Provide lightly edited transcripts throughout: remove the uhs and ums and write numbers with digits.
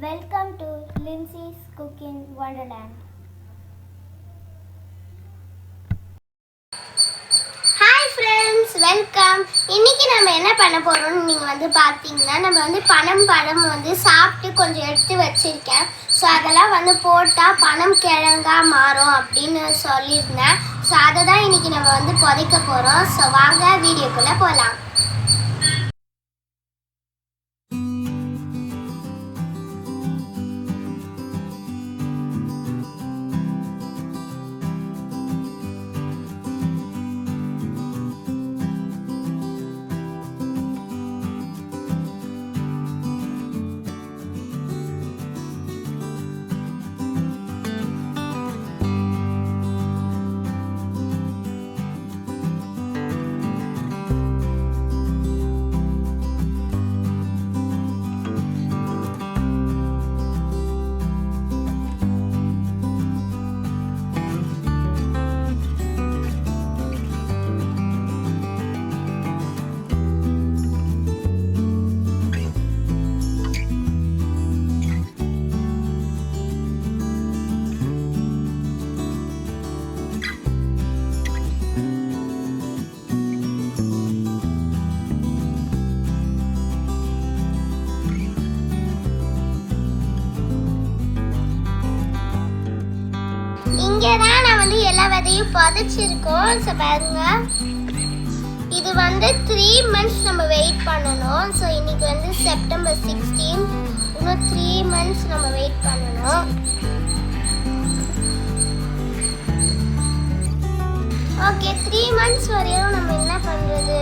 Welcome to Lindsay's Cooking Wonderland. Hi friends, welcome. இன்னைக்கு நம்ம என்ன பண்ண போறோம்னு நீங்க பார்த்தீங்கன்னா, நம்ம பனம் சாப்பிட்டு கொஞ்சம் எடுத்து வச்சிருக்கேன். ஸோ அதெல்லாம் போட்டா பனம் கிழங்கா மாறும் அப்படின்னு சொல்லியிருந்தேன். ஸோ அதை தான் இன்னைக்கு நம்ம புதைக்க போறோம். ஸோ வாங்க வீடியோக்குள்ள போகலாம். இங்கே தான் நான் எல்லா விதையும் புதைச்சிருக்கோம். ஸோ பாருங்க, இது 3 months நம்ம வெயிட் பண்ணணும். ஸோ இன்னைக்கு செப்டம்பர் 16, இன்னும் 3 months நம்ம வெயிட் பண்ணணும். ஓகே, 3 months வரையும் நம்ம என்ன பண்ணுறது?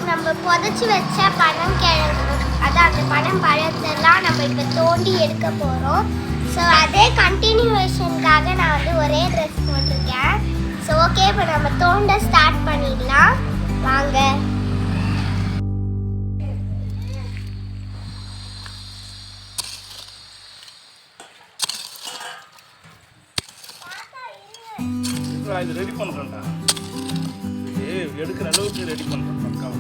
நம்ம புதைச்சி வச்ச பனம் கிழங்கு, அதான் அந்த பனம் பழத்தெல்லாம் நம்ம இப்போ தோண்டி எடுக்க போகிறோம். ஸோ அதே கண்டினியூவேஷனுக்காக நான் ஒரே ட்ரெஸ் போட்டிருக்கேன். ஸோ ஓகே, இப்போ நம்ம தோண்ட ஸ்டார்ட் பண்ணிடலாம். வாங்க. இது ரெடி பண்ணுறேன்டா, எடுக்கிற அளவுக்கு ரெடி பண்ணுறேன் பக்காவா.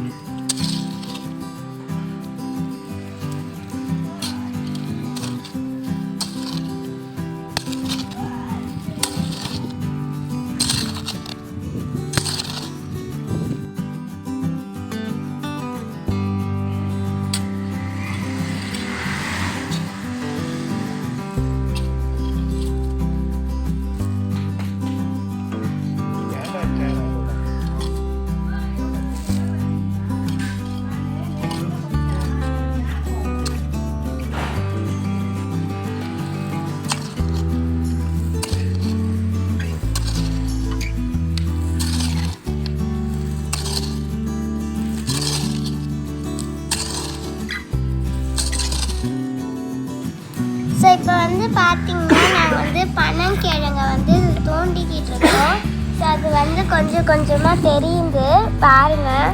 ஸோ இப்போ பார்த்தீங்கன்னா நாங்கள் பனங்கிழங்கை தோண்டிக்கிட்டு இருக்கோம். ஸோ அது கொஞ்சம் கொஞ்சமாக தெரியுது பாருங்கள்.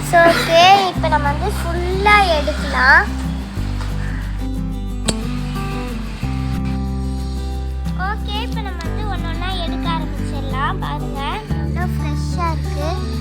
ஸோ ஓகே, இப்போ நம்ம ஃபுல்லாக எடுக்கலாம். ஓகே, இப்போ நம்ம ஒன்று ஒன்றா எடுக்க ஆரம்பிச்சிடலாம். பாருங்கள், நல்லா ஃப்ரெஷ்ஷாக இருக்குது.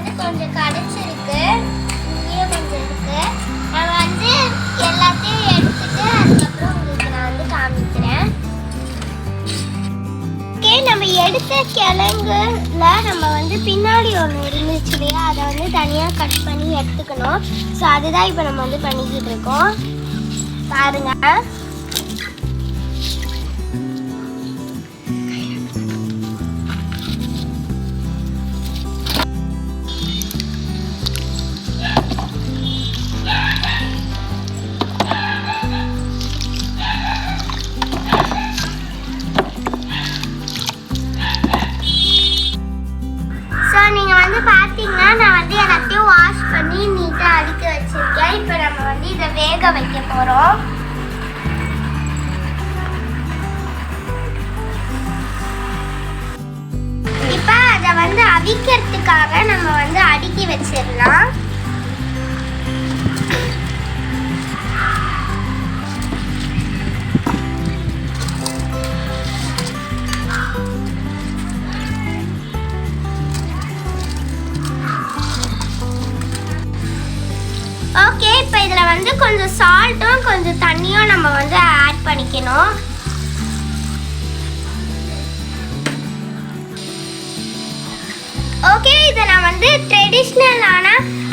வந்து கொஞ்சம் கடைச்சிருக்கு, இங்கேயும் கொஞ்சம் இருக்கு. நான் வந்து எல்லாத்தையும் எடுத்துட்டு அதுக்கப்புறம் உங்களுக்கு நான் வந்து காமிக்கிறேன். ஓகே, நம்ம எடுத்த கிழங்குல நம்ம வந்து பின்னாடி ஒன்று இருந்துச்சு இல்லையா, அதை வந்து தனியாக கட் பண்ணி எடுத்துக்கணும். ஸோ அதுதான் இப்போ நம்ம வந்து பண்ணிக்கிட்டு இருக்கோம். பாருங்க. ஸோ நீங்கள் வந்து பார்த்தீங்கன்னா நான் வந்து எல்லாத்தையும் வாஷ் பண்ணி நீட்டாக அடுக்கி வச்சுருக்கேன். இப்போ நம்ம வந்து இதை வேக வைக்க போகிறோம். இப்போ அதை வந்து அவிக்கிறதுக்காக நம்ம வந்து அடுக்கி வச்சிடலாம். ஓகே, இப்போ இதில் வந்து கொஞ்சம் சால்ட்டும் கொஞ்சம் தண்ணியும் நம்ம வந்து ஆட் பண்ணிக்கணும். ஓகே, இதை நான் வந்து ட்ரெடிஷ்னலான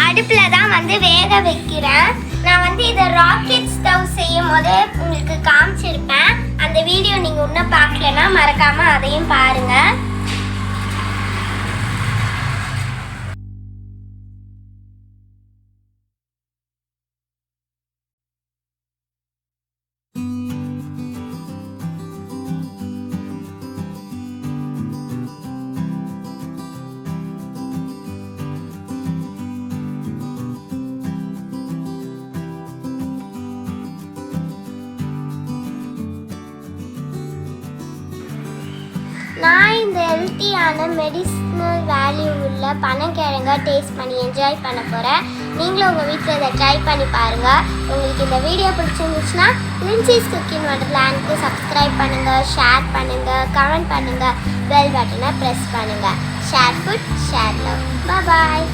அடுப்பில் தான் வந்து வேக வைக்கிறேன். நான் வந்து இதை ராக்கெட் ஸ்டவ் செய்யும் போது உங்களுக்கு காமிச்சிருப்பேன். அந்த வீடியோ நீங்கள் இன்னும் பார்க்கலன்னா மறக்காமல் அதையும் பாருங்கள். நான் இந்த ஹெல்த்தியான மெடிசினல் வேல்யூ உள்ள பனங்கிழங்கை டேஸ்ட் பண்ணி என்ஜாய் பண்ண போகிறேன். நீங்களும் உங்கள் வீட்டில் இதை ட்ரை பண்ணி பாருங்கள். உங்களுக்கு இந்த வீடியோ பிடிச்சிருந்துச்சுன்னா லின்சிஸ் குக்கிங் வண்டர்லேண்டுக்கு சப்ஸ்கிரைப் பண்ணுங்கள், ஷேர் பண்ணுங்கள், கமெண்ட் பண்ணுங்கள், பெல் பட்டனை ப்ரெஸ் பண்ணுங்கள். Share food, share love. பாய்.